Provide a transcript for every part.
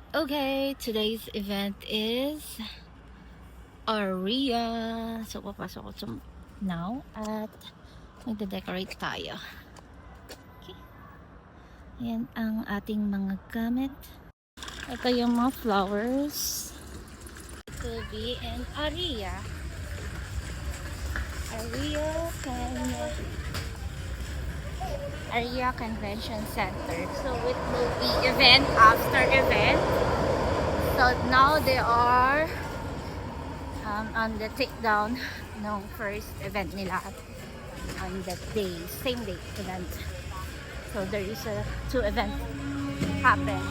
Okay, today's event is Aria. So, papasok ko now at magde-decorate tayo. Okay. Ayan ang ating mga gamit. Ito yung mga flowers. It will be in Aria. Aria Convention Center. So, it will be event after event. So, now they are on the takedown ng first event nila on that day, same day event. So there is two events happen.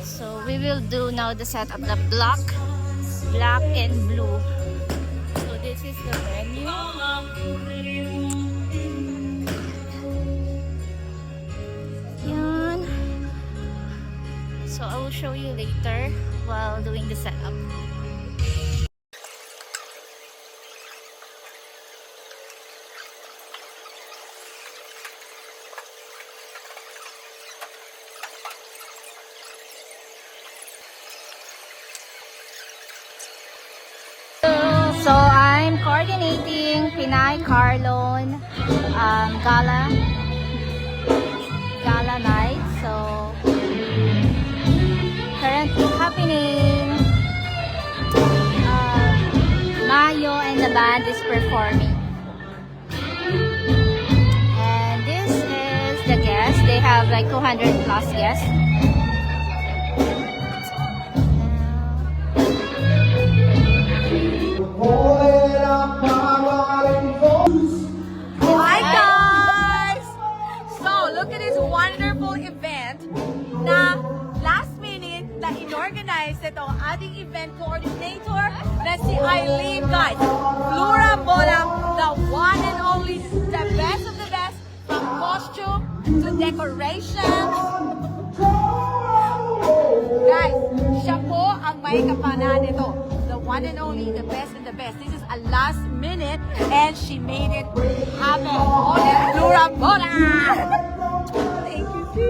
So we will do now the set of the black and blue. So this is the venue. So I will show you later while doing the setup. So I'm coordinating Pinay Carlon Gala night. So currently happening. Mayo and the band is performing. And this is the guests. They have like 200 plus guests. Hi guys! So, look at this wonderful event na last minute na inorganize ito ang ating event coordinator na si Eileen, guys. Flora Bolang, the one and only, the best of the best, from costume to decoration. Guys, siya po ang may kapanan nito. The one and only, the best and the best. This is a last minute and she made it happen. Flora Bolang! Thank you.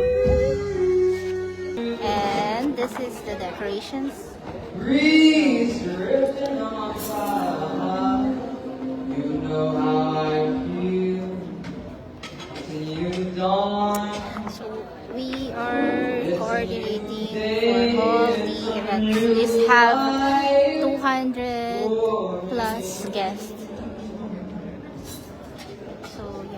And this is the decorations. Breeze drifting on by. You know how I feel. Till you dawn. So we are coordinating for all the events. These have 200